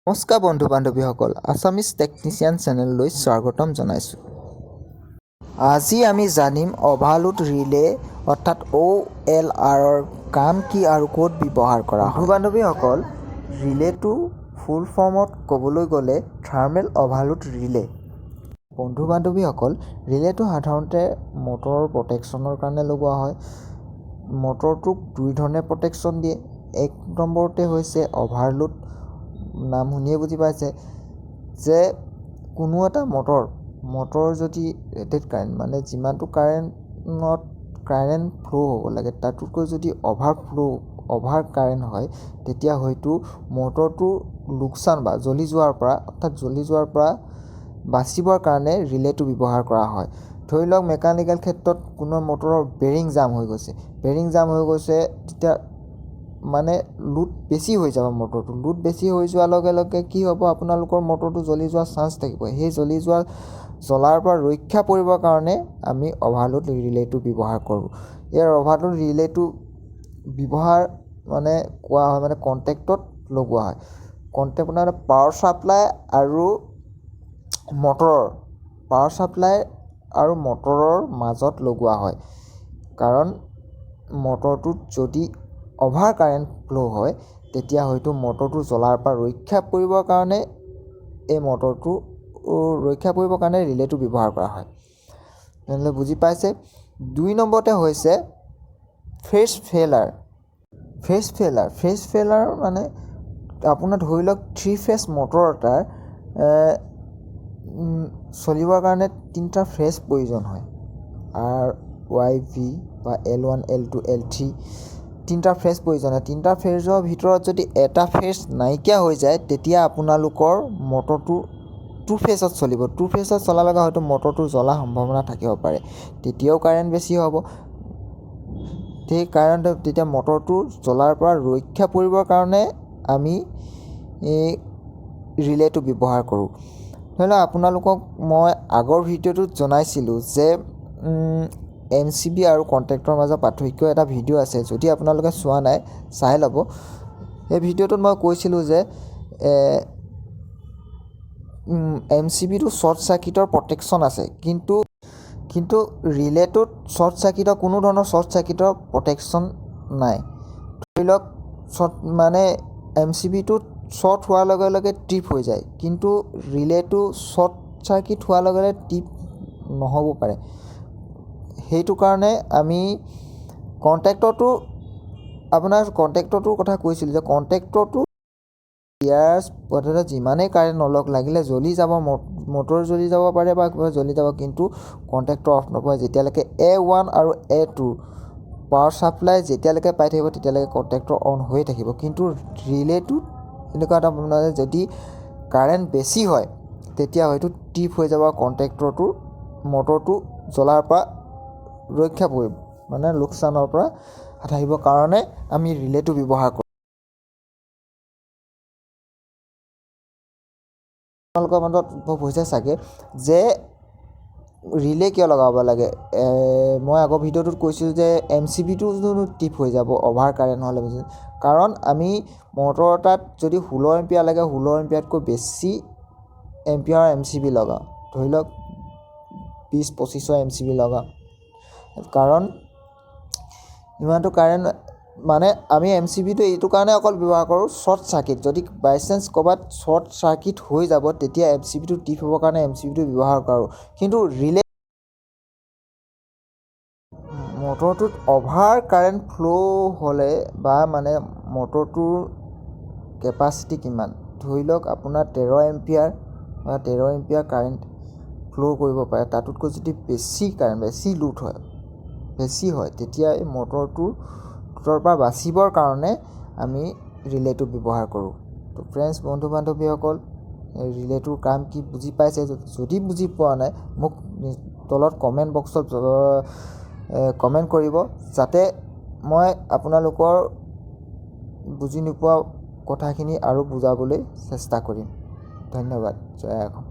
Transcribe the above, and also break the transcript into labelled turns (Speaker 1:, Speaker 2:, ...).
Speaker 1: নমস্কাৰ বন্ধু বান্ধৱীসকল, Assamese technician চেনেললৈ স্বাগতম জনাইছোঁ। আজি আমি জানিম অভাৰলোড ৰিলে অৰ্থাৎ OLRৰ কাম কি আৰু ক'ত ব্যৱহাৰ কৰা হয়। বন্ধু বান্ধৱীসকল, ৰিলেটো ফুল ফৰ্মত ক'বলৈ গ'লে থাৰ্মেল অভাৰলোড ৰিলে। বন্ধু বান্ধৱীসকল, ৰিলেটো সাধাৰণতে মটৰৰ প্ৰটেকশ্যনৰ কাৰণে লগোৱা হয়। মটৰটোক দুই ধৰণে প্ৰটেকশ্যন দিয়ে। এক নম্বৰতে হৈছে অভাৰলোড। নাম শুনিয়ে বুজি পাইছে যে কোনো এটা মটৰ যদি ৰেটেড কাৰেণ্ট মানে যিমানটো কাৰেণ্ট ফ্ল' হ'ব লাগে তাতোতকৈ যদি অভাৰ কাৰেণ্ট হয়, তেতিয়া হয়তো মটৰটোৰ লোকচান বা জ্বলি যোৱাৰ পৰা বাচিবৰ কাৰণে ৰিলেটো ব্যৱহাৰ কৰা হয়। ধৰি লওক মেকানিকেল ক্ষেত্ৰত কোনো মটৰৰ বেৰিং জাম হৈ গৈছে, তেতিয়া মানে লোড বেছি হৈ যাব। লোড বেছি হৈ যোৱাৰ লগে লগে কি হ'ব, আপোনালোকৰ মটৰটো জ্বলি যোৱাৰ চান্স থাকিব। সেই জ্বলাৰ পৰা ৰক্ষা পৰিবৰ কাৰণে আমি অভাৰলোড ৰিলেটো ব্যৱহাৰ কৰোঁ। ইয়াৰ অভাৰলোড ৰিলেটো ব্যৱহাৰ কোৱা হয় কণ্টেক্টত লগোৱা হয়। কণ্টেক্ট পাৱাৰ ছাপ্লাই আৰু মটৰৰ মাজত লগোৱা হয়। কাৰণ মটৰটোত যদি অভাৰ কাৰেণ্ট ফ্ল' হয়, তেতিয়া হয়তো মটৰটো জ্বলাৰ পৰা ৰক্ষা পৰিবৰ কাৰণে ৰিলেটো ব্যৱহাৰ কৰা হয়। তেনেহ'লে বুজি পাইছে। দুই নম্বৰতে হৈছে ফেজ ফেইলাৰ মানে আপোনাৰ ধৰি লওক 3 ফেজ মটৰ এটাৰ চলিবৰ কাৰণে 3টা ফেজ প্ৰয়োজন হয়। RYV বা L1 L2 L3 3টা ফেজ প্ৰয়োজন হয়। 3টা ফেজৰ ভিতৰত যদি এটা ফেজ নাইকিয়া হৈ যায়, তেতিয়া আপোনালোকৰ মটৰটো 2 ফেজত চলিব। 2 ফেজত চলাৰ লগে হয়তো মটৰটো জ্বলাৰ সম্ভাৱনা থাকিব পাৰে, তেতিয়াও কাৰেণ্ট বেছি হ'ব। সেই কাৰণতে তেতিয়া মটৰটো জ্বলাৰ পৰা ৰক্ষা পৰিবৰ কাৰণে আমি ৰিলেটো ব্যৱহাৰ কৰোঁ। ধৰি লওক আপোনালোকক মই আগৰ ভিডিঅ'টোত জনাইছিলোঁ যে MCB আৰু কণ্টেক্টৰ মাজত পাৰ্থক্য এটা ভিডিঅ' আছে। যদি আপোনালোকে চোৱা নাই, চাই ল'ব। সেই ভিডিঅ'টোত মই কৈছিলোঁ যে MCBটো শ্বৰ্ট চাৰ্কিটৰ প্ৰটেকশ্যন আছে, কিন্তু ৰিলেটোত কোনো ধৰণৰ শ্বৰ্ট চাৰ্কিটৰ প্ৰটেকশ্যন নাই। ধৰি লওক MCBটোত শ্বৰ্ট হোৱাৰ লগে লগে ট্ৰিপ হৈ যায়, কিন্তু ৰিলেটো শ্বৰ্ট চাৰ্কিট হোৱাৰ লগে লগে ট্ৰিপ নহ'ব পাৰে। সেইটো কাৰণে আমি কণ্টেক্টৰটোৰ কথা কৈছিলোঁ যে কণ্টেক্টৰটো ইয়াৰ যিমানেই কাৰেণ্ট নলওক, লাগিলে জ্বলি যাব, মটৰ জ্বলি যাব পাৰে বা কিবা জ্বলি যাব, কিন্তু কণ্টেক্টৰ অফ নকৰে। যেতিয়ালৈকে A1 আৰু A2 পাৱাৰ ছাপ্লাই যেতিয়ালৈকে পাই থাকিব, তেতিয়ালৈকে কণ্টেক্টৰ অন হৈয়ে থাকিব। কিন্তু ৰিলেটোত এনেকুৱা এটা যদি কাৰেণ্ট বেছি হয়, তেতিয়া হয়তো ট্ৰিপ হৈ যাব, মটৰটো জ্বলাৰ পৰা ৰক্ষা পৰিব, লোকচানৰ পৰা হাত সাৰিবৰ কাৰণে আমি ৰিলেটো ব্যৱহাৰ কৰোঁ। আপোনালোকৰ মনত উদ্ভৱ হৈছে চাগে যে ৰিলে কিয় লগাব লাগে। মই আগৰ ভিডিঅ'টোত কৈছিলোঁ যে MCBটো ট্ৰিপ হৈ যাব অভাৰ কাৰেণ্ট হ'লে। কাৰণ আমি মটৰ এটাত যদি 16 এম্পিয়াৰ লাগে, 16 এম্পিয়াৰতকৈ বেছি এম্পিয়াৰ MCB লগাওঁ। ধৰি লওক 20-25 MCB লগাওঁ। কাৰণ ইমানটো কাৰেণ্ট আমি MCBটো এইটো কাৰণে অকল ব্যৱহাৰ কৰোঁ, শ্বৰ্ট চাৰ্কিট যদি বাই চান্স ক'ৰবাত শ্বৰ্ট চাৰ্কিট হৈ যাব, তেতিয়া MCBটো ট্ৰিপ হ'বৰ কাৰণে MCBটো ব্যৱহাৰ কৰোঁ। কিন্তু ৰিলে মটৰটোত অভাৰ কাৰেণ্ট ফ্ল' হ'লে বা মটৰটোৰ কেপাচিটি কিমান, ধৰি লওক আপোনাৰ 13 এম্পিয়াৰ কাৰেণ্ট ফ্ল' কৰিব পাৰে। তাতোতকৈ যদি বেছি হয়, তেতিয়া এই মটৰটোৰ পৰা বাচিবৰ কাৰণে আমি ৰিলেটো ব্যৱহাৰ কৰোঁ। তো ফ্ৰেণ্ডছ, বন্ধু বান্ধৱীসকল, ৰিলেটোৰ কাম কি বুজি পাইছে? যদি বুজি পোৱা নাই, মোক তলত কমেণ্ট বক্সত কমেণ্ট কৰিব, যাতে মই আপোনালোকৰ বুজি নোপোৱা কথাখিনি আৰু বুজাবলৈ চেষ্টা কৰিম। ধন্যবাদ। জয় অসম।